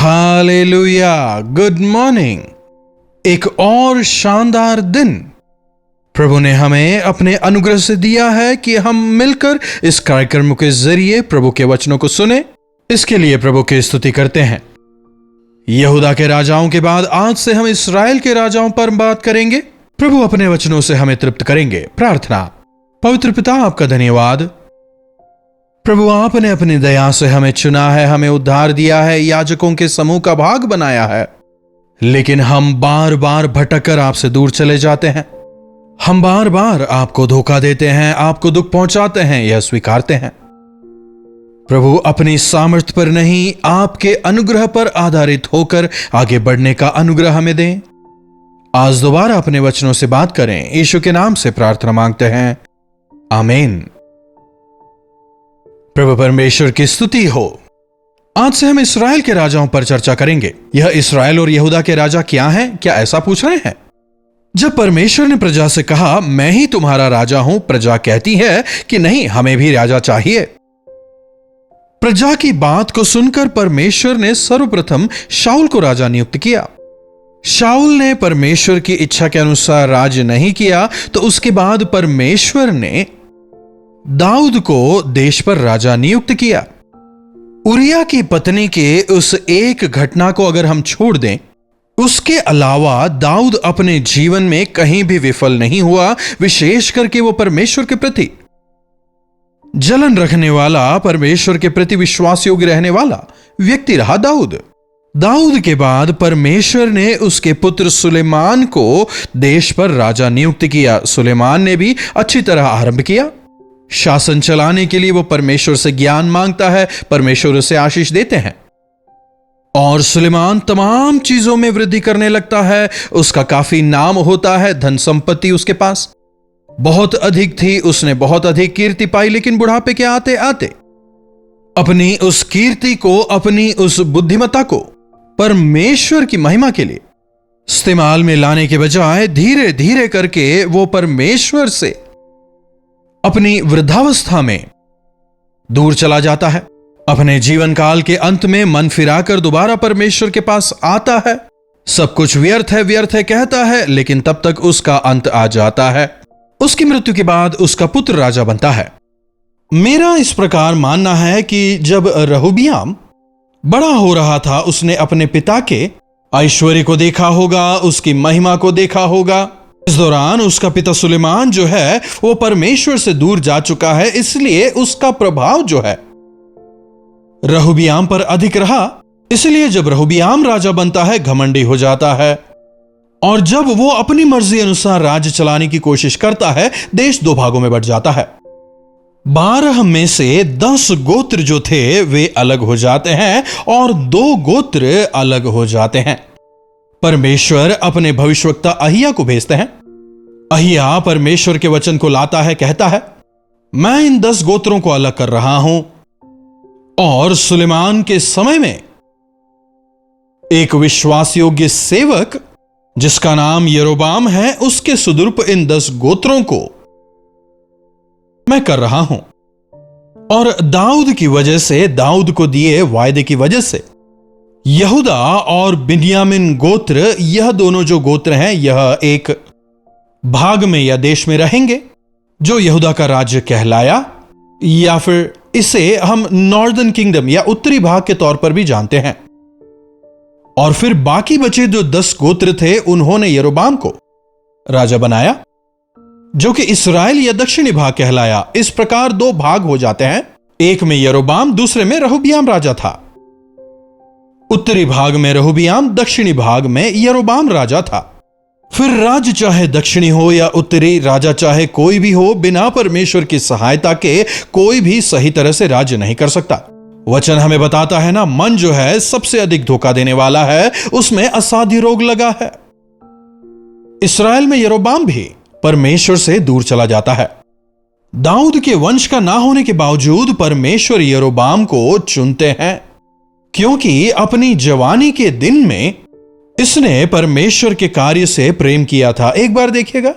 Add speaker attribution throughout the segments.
Speaker 1: Hallelujah, good morning. एक और शानदार दिन प्रभु ने हमें अपने अनुग्रह से दिया है कि हम मिलकर इस कार्यक्रम के जरिए प्रभु के वचनों को सुने। इसके लिए प्रभु की स्तुति करते हैं। यहूदा के राजाओं के बाद आज से हम इस्राएल के राजाओं पर बात करेंगे। प्रभु अपने वचनों से हमें तृप्त करेंगे। प्रार्थना। पवित्र पिता, आपका धन्यवाद प्रभु, आपने अपनी दया से हमें चुना है, हमें उद्धार दिया है, याजकों के समूह का भाग बनाया है। लेकिन हम बार बार भटक कर आपसे दूर चले जाते हैं। हम बार बार आपको धोखा देते हैं, आपको दुख पहुंचाते हैं, यह स्वीकारते हैं। प्रभु, अपनी सामर्थ्य पर नहीं, आपके अनुग्रह पर आधारित होकर आगे बढ़ने का अनुग्रह हमें दें। आज दोबारा अपने वचनों से बात करें। यीशु के नाम से प्रार्थना मांगते हैं, आमीन। प्रभु परमेश्वर की स्तुति हो। आज से हम इस्राएल के राजाओं पर चर्चा करेंगे। यह इस्राएल और यहूदा के राजा क्या हैं? क्या ऐसा पूछ रहे हैं? जब परमेश्वर ने प्रजा से कहा, मैं ही तुम्हारा राजा हूं, प्रजा कहती है कि नहीं, हमें भी राजा चाहिए। प्रजा की बात को सुनकर परमेश्वर ने सर्वप्रथम शाऊल को राजा नियुक्त किया। शाऊल ने परमेश्वर की इच्छा के अनुसार राज्य नहीं किया, तो उसके बाद परमेश्वर ने दाऊद को देश पर राजा नियुक्त किया। उरिया की पत्नी के उस एक घटना को अगर हम छोड़ दें, उसके अलावा दाऊद अपने जीवन में कहीं भी विफल नहीं हुआ। विशेष करके वो परमेश्वर के प्रति जलन रखने वाला, परमेश्वर के प्रति विश्वास योग्य रहने वाला व्यक्ति रहा दाऊद। दाऊद के बाद परमेश्वर ने उसके पुत्र सुलेमान को देश पर राजा नियुक्त किया। सुलेमान ने भी अच्छी तरह आरंभ किया। शासन चलाने के लिए वो परमेश्वर से ज्ञान मांगता है, परमेश्वर उसे आशीष देते हैं और सुलेमान तमाम चीजों में वृद्धि करने लगता है। उसका काफी नाम होता है, धन संपत्ति उसके पास बहुत अधिक थी, उसने बहुत अधिक कीर्ति पाई। लेकिन बुढ़ापे के आते आते अपनी उस कीर्ति को, अपनी उस बुद्धिमत्ता को परमेश्वर की महिमा के लिए इस्तेमाल में लाने के बजाय धीरे धीरे करके वो परमेश्वर से अपनी वृद्धावस्था में दूर चला जाता है। अपने जीवन काल के अंत में मन फिराकर दोबारा परमेश्वर के पास आता है। सब कुछ व्यर्थ है कहता है, लेकिन तब तक उसका अंत आ जाता है। उसकी मृत्यु के बाद उसका पुत्र राजा बनता है। मेरा इस प्रकार मानना है कि जब रहोबियाम बड़ा हो रहा था, उसने अपने पिता के ऐश्वर्य को देखा होगा, उसकी महिमा को देखा होगा। इस दौरान उसका पिता सुलेमान जो है वो परमेश्वर से दूर जा चुका है, इसलिए उसका प्रभाव जो है रहोबियाम पर अधिक रहा। इसलिए जब रहोबियाम राजा बनता है, घमंडी हो जाता है और जब वो अपनी मर्जी अनुसार राज्य चलाने की कोशिश करता है, देश दो भागों में बंट जाता है। 12 में से 10 गोत्र जो थे वे अलग हो जाते हैं और 2 गोत्र अलग हो जाते हैं। परमेश्वर अपने भविष्यवक्ता अहिया को भेजते हैं। अहिया परमेश्वर के वचन को लाता है, कहता है, मैं इन 10 गोत्रों को अलग कर रहा हूं। और सुलेमान के समय में एक विश्वास योग्य सेवक जिसका नाम यरोबाम है, उसके सुदूर्प इन 10 गोत्रों को मैं कर रहा हूं। और दाऊद की वजह से, दाऊद को दिए वायदे की वजह से यहूदा और बिन्यामीन गोत्र, यह दोनों जो गोत्र हैं, यह एक भाग में या देश में रहेंगे जो यहूदा का राज्य कहलाया, या फिर इसे हम नॉर्दर्न किंगडम या उत्तरी भाग के तौर पर भी जानते हैं। और फिर बाकी बचे जो 10 गोत्र थे, उन्होंने यरोबाम को राजा बनाया, जो कि इस्राएल या दक्षिणी भाग कहलाया। इस प्रकार 2 भाग हो जाते हैं। एक में यरोबाम, दूसरे में रहोबियाम राजा था। उत्तरी भाग में रहोबियाम, दक्षिणी भाग में यरोबाम राजा था। फिर राज्य चाहे दक्षिणी हो या उत्तरी, राजा चाहे कोई भी हो, बिना परमेश्वर की सहायता के कोई भी सही तरह से राज्य नहीं कर सकता। वचन हमें बताता है ना, मन जो है सबसे अधिक धोखा देने वाला है, उसमें असाध्य रोग लगा है। इस्राएल में यरोबाम भी परमेश्वर से दूर चला जाता है। दाऊद के वंश का ना होने के बावजूद परमेश्वर यरोबाम को चुनते हैं, क्योंकि अपनी जवानी के दिन में इसने परमेश्वर के कार्य से प्रेम किया था। एक बार देखिएगा,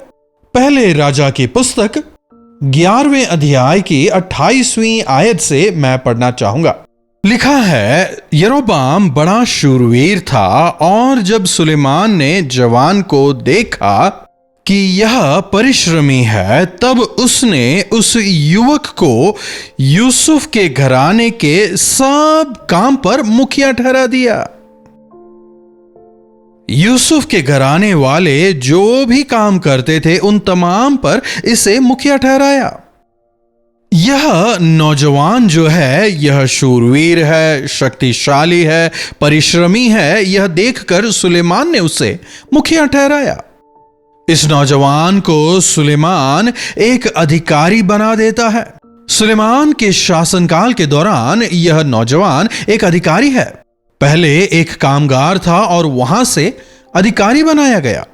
Speaker 1: पहले राजा की पुस्तक 11वें अध्याय की 28वीं आयत से मैं पढ़ना चाहूंगा। लिखा है, यरोबाम बड़ा शूरवीर था और जब सुलेमान ने जवान को देखा कि यह परिश्रमी है, तब उसने उस युवक को यूसुफ के घराने के सब काम पर मुखिया ठहरा दिया। यूसुफ के घराने वाले जो भी काम करते थे उन तमाम पर इसे मुखिया ठहराया। यह नौजवान जो है, यह शूरवीर है, शक्तिशाली है, परिश्रमी है, यह देखकर सुलेमान ने उसे मुखिया ठहराया। इस नौजवान को सुलेमान एक अधिकारी बना देता है। सुलेमान के शासनकाल के दौरान यह नौजवान एक अधिकारी है। पहले एक कामगार था और वहां से अधिकारी बनाया गया,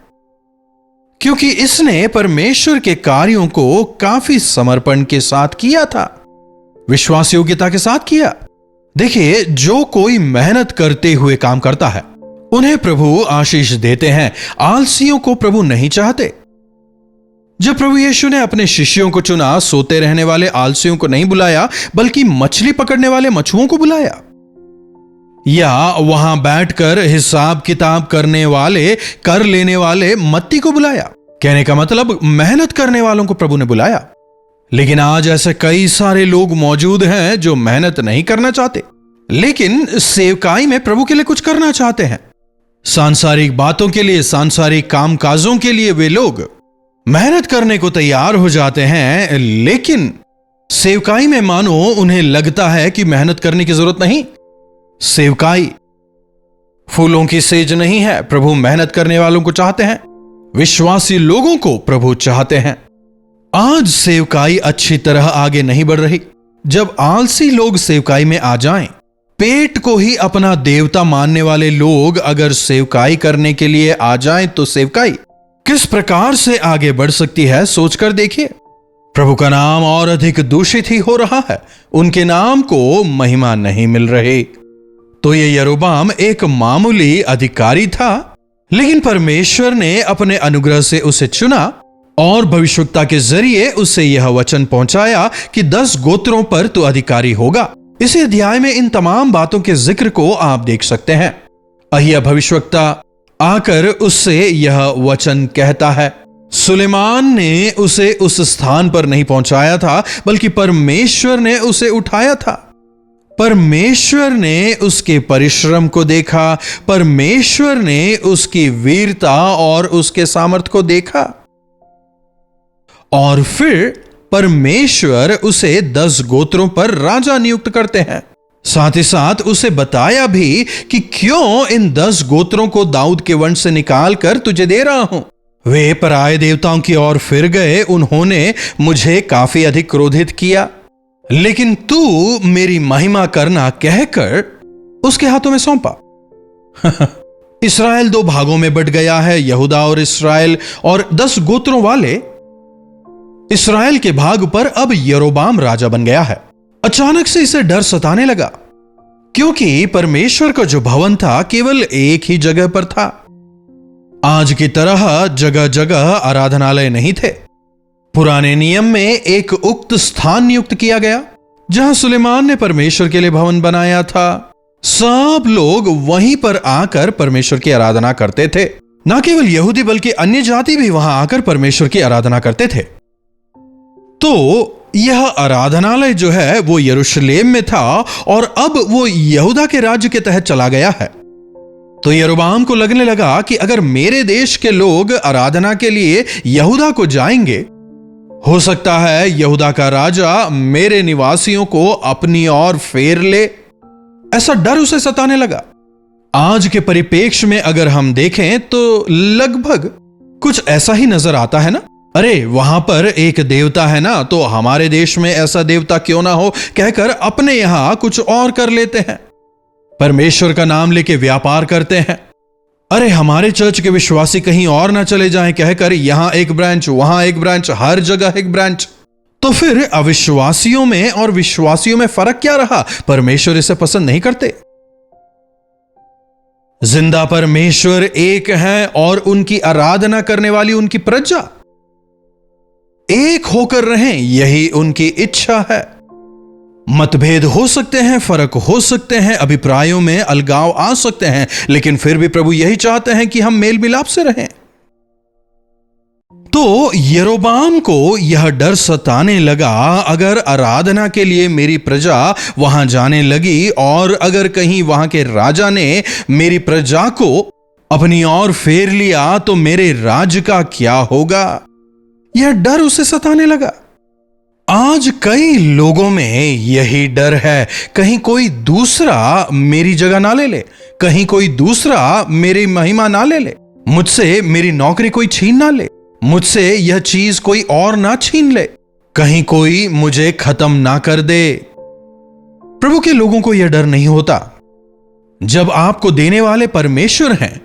Speaker 1: क्योंकि इसने परमेश्वर के कार्यों को काफी समर्पण के साथ किया था, विश्वास योग्यता के साथ किया। देखिए, जो कोई मेहनत करते हुए काम करता है उन्हें प्रभु आशीष देते हैं। आलसियों को प्रभु नहीं चाहते। जब प्रभु यीशु ने अपने शिष्यों को चुना, सोते रहने वाले आलसियों को नहीं बुलाया, बल्कि मछली पकड़ने वाले मछुओं को बुलाया, या वहां बैठकर हिसाब किताब करने वाले, कर लेने वाले मत्ती को बुलाया। कहने का मतलब, मेहनत करने वालों को प्रभु ने बुलाया। लेकिन आज ऐसे कई सारे लोग मौजूद हैं जो मेहनत नहीं करना चाहते, लेकिन सेवकाई में प्रभु के लिए कुछ करना चाहते हैं। सांसारिक बातों के लिए, सांसारिक कामकाजों के लिए वे लोग मेहनत करने को तैयार हो जाते हैं, लेकिन सेवकाई में मानो उन्हें लगता है कि मेहनत करने की जरूरत नहीं। सेवकाई फूलों की सेज नहीं है। प्रभु मेहनत करने वालों को चाहते हैं, विश्वासी लोगों को प्रभु चाहते हैं। आज सेवकाई अच्छी तरह आगे नहीं बढ़ रही। जब आलसी लोग सेवकाई में आ जाएं, पेट को ही अपना देवता मानने वाले लोग अगर सेवकाई करने के लिए आ जाएं, तो सेवकाई किस प्रकार से आगे बढ़ सकती है, सोचकर देखिए। प्रभु का नाम और अधिक दूषित ही हो रहा है, उनके नाम को महिमा नहीं मिल रही। तो ये यरोबाम एक मामूली अधिकारी था, लेकिन परमेश्वर ने अपने अनुग्रह से उसे चुना और भविष्यवक्ता के जरिए उसे यह वचन पहुंचाया कि 10 गोत्रों पर तू अधिकारी होगा। इसी अध्याय में इन तमाम बातों के जिक्र को आप देख सकते हैं। अहिया भविष्यवक्ता आकर उससे यह वचन कहता है। सुलेमान ने उसे उस स्थान पर नहीं पहुंचाया था, बल्कि परमेश्वर ने उसे उठाया था। परमेश्वर ने उसके परिश्रम को देखा, परमेश्वर ने उसकी वीरता और उसके सामर्थ्य को देखा, और फिर परमेश्वर उसे 10 गोत्रों पर राजा नियुक्त करते हैं। साथ ही साथ उसे बताया भी कि क्यों इन 10 गोत्रों को दाऊद के वंश से निकाल कर तुझे दे रहा हूं। वे पराये देवताओं की ओर फिर गए, उन्होंने मुझे काफी अधिक क्रोधित किया, लेकिन तू मेरी महिमा करना कहकर उसके हाथों में सौंपा। इस्राएल 2 भागों में बट गया है, यहूदा और इस्राएल, और 10 गोत्रों वाले इस्राएल के भाग पर अब यरोबाम राजा बन गया है। अचानक से इसे डर सताने लगा, क्योंकि परमेश्वर का जो भवन था केवल एक ही जगह पर था। आज की तरह जगह जगह आराधनालय नहीं थे। पुराने नियम में एक उक्त स्थान नियुक्त किया गया जहां सुलेमान ने परमेश्वर के लिए भवन बनाया था। सब लोग वहीं पर आकर परमेश्वर की आराधना करते थे। न केवल यहूदी बल्कि अन्य जाति भी वहां आकर परमेश्वर की आराधना करते थे। तो यह आराधनालय जो है वो यरूशलेम में था और अब वो यहूदा के राज्य के तहत चला गया है। तो यरोबाम को लगने लगा कि अगर मेरे देश के लोग आराधना के लिए यहूदा को जाएंगे, हो सकता है यहूदा का राजा मेरे निवासियों को अपनी ओर फेर ले। ऐसा डर उसे सताने लगा। आज के परिप्रेक्ष्य में अगर हम देखें तो लगभग कुछ ऐसा ही नजर आता है ना। अरे वहां पर एक देवता है ना, तो हमारे देश में ऐसा देवता क्यों ना हो कहकर अपने यहां कुछ और कर लेते हैं। परमेश्वर का नाम लेके व्यापार करते हैं। अरे हमारे चर्च के विश्वासी कहीं और ना चले जाएं कहकर यहां एक ब्रांच, वहां एक ब्रांच, हर जगह एक ब्रांच। तो फिर अविश्वासियों में और विश्वासियों में फर्क क्या रहा? परमेश्वर इसे पसंद नहीं करते। जिंदा परमेश्वर एक है और उनकी आराधना करने वाली उनकी प्रजा एक होकर रहें, यही उनकी इच्छा है। मतभेद हो सकते हैं, फर्क हो सकते हैं, अभिप्रायों में अलगाव आ सकते हैं, लेकिन फिर भी प्रभु यही चाहते हैं कि हम मेल मिलाप से रहें। तो यरोबाम को यह डर सताने लगा, अगर आराधना के लिए मेरी प्रजा वहां जाने लगी और अगर कहीं वहां के राजा ने मेरी प्रजा को अपनी ओर फेर लिया तो मेरे राज्य का क्या होगा। यह डर उसे सताने लगा। आज कई लोगों में यही डर है, कहीं कोई दूसरा मेरी जगह ना ले ले, कहीं कोई दूसरा मेरी महिमा ना ले ले, मुझसे मेरी नौकरी कोई छीन ना ले, मुझसे यह चीज कोई और ना छीन ले, कहीं कोई मुझे खत्म ना कर दे। प्रभु के लोगों को यह डर नहीं होता। जब आपको देने वाले परमेश्वर हैं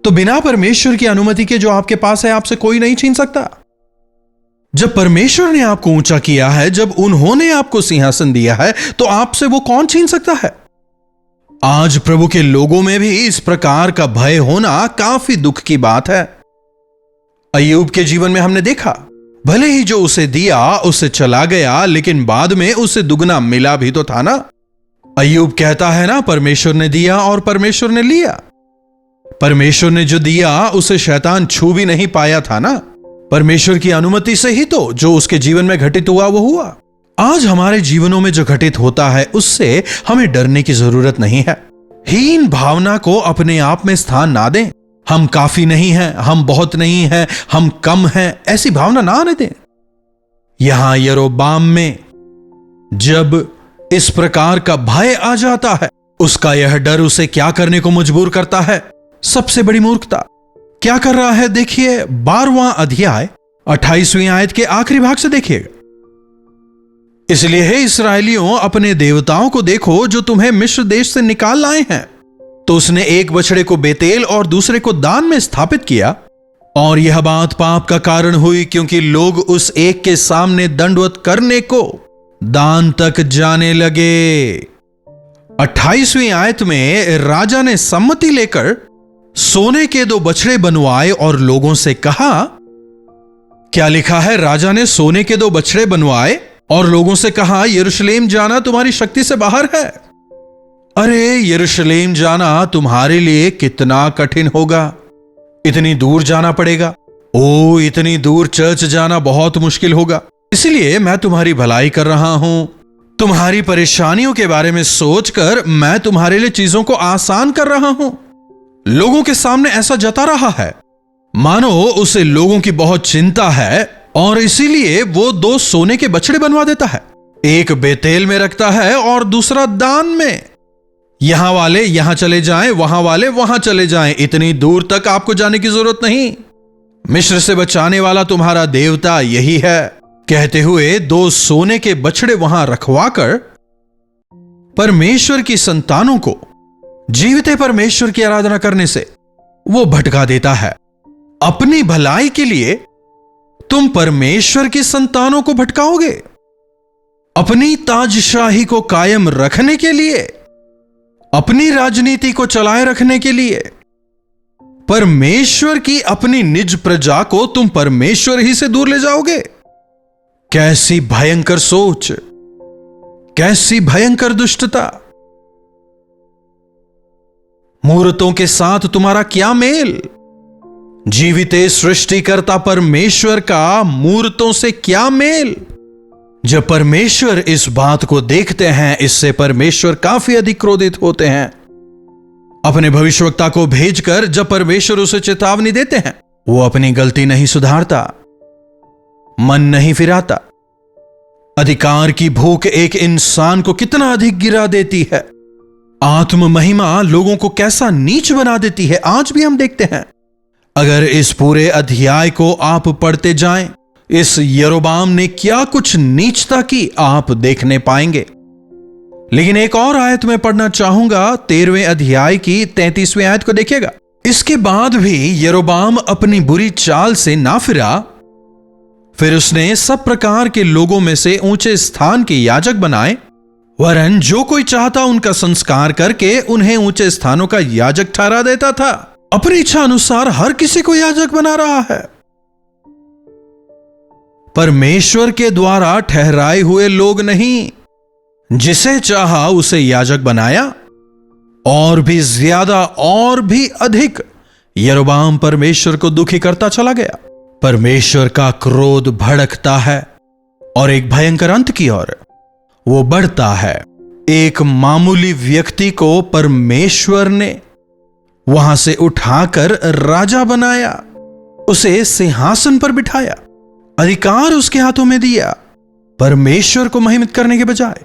Speaker 1: तो बिना परमेश्वर की अनुमति के जो आपके पास है आपसे कोई नहीं छीन सकता। जब परमेश्वर ने आपको ऊंचा किया है, जब उन्होंने आपको सिंहासन दिया है, तो आपसे वो कौन छीन सकता है। आज प्रभु के लोगों में भी इस प्रकार का भय होना काफी दुख की बात है। अय्यूब के जीवन में हमने देखा, भले ही जो उसे दिया उससे चला गया, लेकिन बाद में उसे दुगना मिला भी तो था ना। अय्यूब कहता है ना, परमेश्वर ने दिया और परमेश्वर ने लिया। परमेश्वर ने जो दिया उसे शैतान छू भी नहीं पाया था ना। परमेश्वर की अनुमति से ही तो जो उसके जीवन में घटित हुआ वो हुआ। आज हमारे जीवनों में जो घटित होता है उससे हमें डरने की जरूरत नहीं है। हीन भावना को अपने आप में स्थान ना दें। हम काफी नहीं हैं, हम बहुत नहीं हैं, हम कम हैं, ऐसी भावना ना आने दें। यहां यरोबाम में जब इस प्रकार का भय आ जाता है, उसका यह डर उसे क्या करने को मजबूर करता है। सबसे बड़ी मूर्खता क्या कर रहा है, देखिए 12वां अध्याय 28वीं आयत के आखिरी भाग से देखिएगा। इसलिए हे इस्राएलियों, अपने देवताओं को देखो जो तुम्हें मिस्र देश से निकाल लाए हैं। तो उसने एक बछड़े को बेतेल और दूसरे को दान में स्थापित किया, और यह बात पाप का कारण हुई, क्योंकि लोग उस एक के सामने दंडवत करने को दान तक जाने लगे। 28वीं आयत में राजा ने सम्मति लेकर सोने के 2 बछड़े बनवाए और लोगों से कहा, क्या लिखा है, राजा ने सोने के 2 बछड़े बनवाए और लोगों से कहा, यरूशलेम जाना तुम्हारी शक्ति से बाहर है। अरे यरूशलेम जाना तुम्हारे लिए कितना कठिन होगा, इतनी दूर जाना पड़ेगा। ओ, इतनी दूर चर्च जाना बहुत मुश्किल होगा। इसलिए मैं तुम्हारी भलाई कर रहा हूं। तुम्हारी परेशानियों के बारे में सोचकर मैं तुम्हारे लिए चीजों को आसान कर रहा हूं। लोगों के सामने ऐसा जता रहा है मानो उसे लोगों की बहुत चिंता है, और इसीलिए वो 2 सोने के बछड़े बनवा देता है। एक बेतेल में रखता है और दूसरा दान में। यहां वाले यहां चले जाएं, वहां वाले वहां चले जाएं, इतनी दूर तक आपको जाने की जरूरत नहीं। मिस्र से बचाने वाला तुम्हारा देवता यही है, कहते हुए 2 सोने के बछड़े वहां रखवाकर परमेश्वर की संतानों को जीवित परमेश्वर की आराधना करने से वो भटका देता है। अपनी भलाई के लिए तुम परमेश्वर की संतानों को भटकाओगे। अपनी ताजशाही को कायम रखने के लिए, अपनी राजनीति को चलाए रखने के लिए, परमेश्वर की अपनी निज प्रजा को तुम परमेश्वर ही से दूर ले जाओगे। कैसी भयंकर सोच, कैसी भयंकर दुष्टता। मूर्तों के साथ तुम्हारा क्या मेल। जीविते सृष्टिकर्ता परमेश्वर का मूर्तों से क्या मेल। जब परमेश्वर इस बात को देखते हैं, इससे परमेश्वर काफी अधिक क्रोधित होते हैं। अपने भविष्यवक्ता को भेजकर जब परमेश्वर उसे चेतावनी देते हैं, वो अपनी गलती नहीं सुधारता, मन नहीं फिराता। अधिकार की भूख एक इंसान को कितना अधिक गिरा देती है। आत्म महिमा लोगों को कैसा नीच बना देती है, आज भी हम देखते हैं। अगर इस पूरे अध्याय को आप पढ़ते जाएं, इस यरोबाम ने क्या कुछ नीचता की आप देखने पाएंगे। लेकिन एक और आयत में पढ़ना चाहूंगा, 13वें अध्याय की 33वीं आयत को देखिएगा। इसके बाद भी यरोबाम अपनी बुरी चाल से ना फिरा। फिर उसने सब प्रकार के लोगों में से ऊंचे स्थान के याजक बनाए, वरन जो कोई चाहता उनका संस्कार करके उन्हें ऊंचे स्थानों का याजक ठहरा देता था। अपनी इच्छा अनुसार हर किसी को याजक बना रहा है। परमेश्वर के द्वारा ठहराए हुए लोग नहीं, जिसे चाहा उसे याजक बनाया, और भी ज्यादा और भी अधिक यरोबाम परमेश्वर को दुखी करता चला गया। परमेश्वर का क्रोध भड़कता है और एक भयंकर अंत की ओर वो बढ़ता है। एक मामूली व्यक्ति को परमेश्वर ने वहां से उठाकर राजा बनाया, उसे सिंहासन पर बिठाया, अधिकार उसके हाथों में दिया। परमेश्वर को महिमित करने के बजाय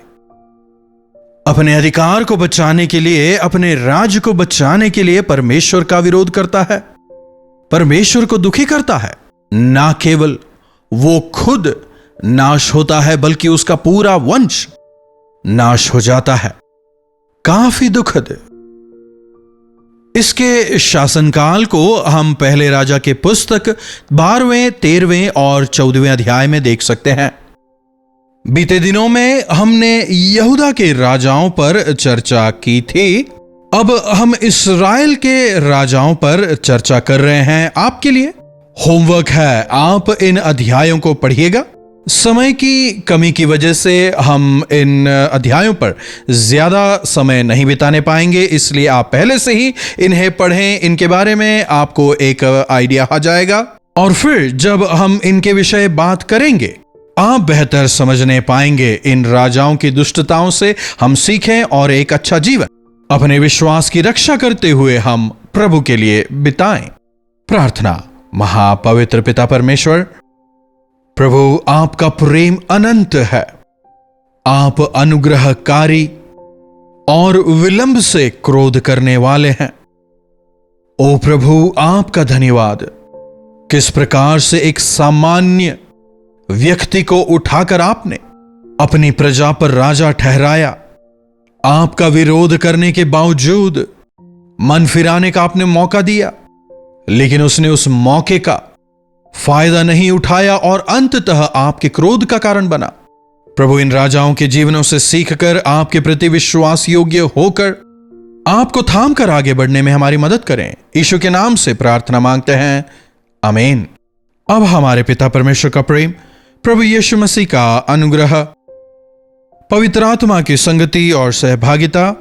Speaker 1: अपने अधिकार को बचाने के लिए, अपने राज्य को बचाने के लिए परमेश्वर का विरोध करता है, परमेश्वर को दुखी करता है। ना केवल वो खुद नाश होता है बल्कि उसका पूरा वंश नाश हो जाता है। काफी दुखद। इसके शासनकाल को हम पहले राजा के पुस्तक 12वें, 13वें और 14वें अध्याय में देख सकते हैं। बीते दिनों में हमने यहूदा के राजाओं पर चर्चा की थी। अब हम इस्राएल के राजाओं पर चर्चा कर रहे हैं। आपके लिए होमवर्क है, आप इन अध्यायों को पढ़िएगा। समय की कमी की वजह से हम इन अध्यायों पर ज्यादा समय नहीं बिताने पाएंगे, इसलिए आप पहले से ही इन्हें पढ़ें। इनके बारे में आपको एक आइडिया आ जाएगा और फिर जब हम इनके विषय बात करेंगे आप बेहतर समझने पाएंगे। इन राजाओं की दुष्टताओं से हम सीखें और एक अच्छा जीवन अपने विश्वास की रक्षा करते हुए हम प्रभु के लिए बिताएं। प्रार्थना। महापवित्र पिता परमेश्वर, प्रभु आपका प्रेम अनंत है। आप अनुग्रहकारी और विलंब से क्रोध करने वाले हैं। ओ प्रभु, आपका धन्यवाद। किस प्रकार से एक सामान्य व्यक्ति को उठाकर आपने अपनी प्रजा पर राजा ठहराया। आपका विरोध करने के बावजूद मन फिराने का आपने मौका दिया, लेकिन उसने उस मौके का फायदा नहीं उठाया और अंततः आपके क्रोध का कारण बना। प्रभु, इन राजाओं के जीवनों से सीखकर आपके प्रति विश्वास योग्य होकर आपको थाम कर आगे बढ़ने में हमारी मदद करें। यीशु के नाम से प्रार्थना मांगते हैं, आमीन। अब हमारे पिता परमेश्वर का प्रेम, प्रभु यीशु मसीह का अनुग्रह, पवित्र आत्मा की संगति और सहभागिता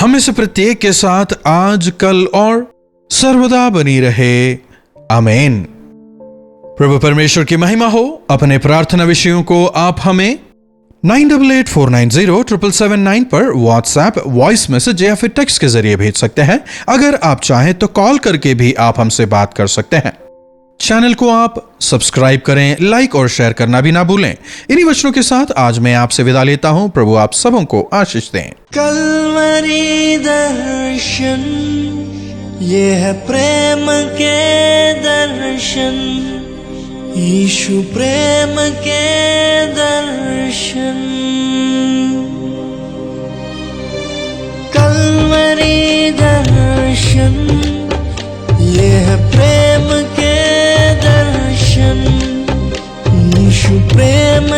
Speaker 1: हमें से प्रत्येक के साथ आज, कल और सर्वदा बनी रहे। आमीन। प्रभु परमेश्वर की महिमा हो। अपने प्रार्थना विषयों को आप हमें 9884907779 पर व्हाट्सएप, वॉइस मैसेज या फिर टेक्स्ट के जरिए भेज सकते हैं। अगर आप चाहें तो कॉल करके भी आप हमसे बात कर सकते हैं। चैनल को आप सब्सक्राइब करें, लाइक और शेयर करना भी ना भूलें। इन्हीं वचनों के साथ आज मैं आपसे विदा लेता हूं। प्रभु आप सबों को आशीष दें।
Speaker 2: कल्वरी दर्शन, ये है प्रेम के दर्शन, यीशु प्रेम के दर्शन। कल्वरी दर्शन, ये है प्रेम के दर्शन, यीशु प्रेम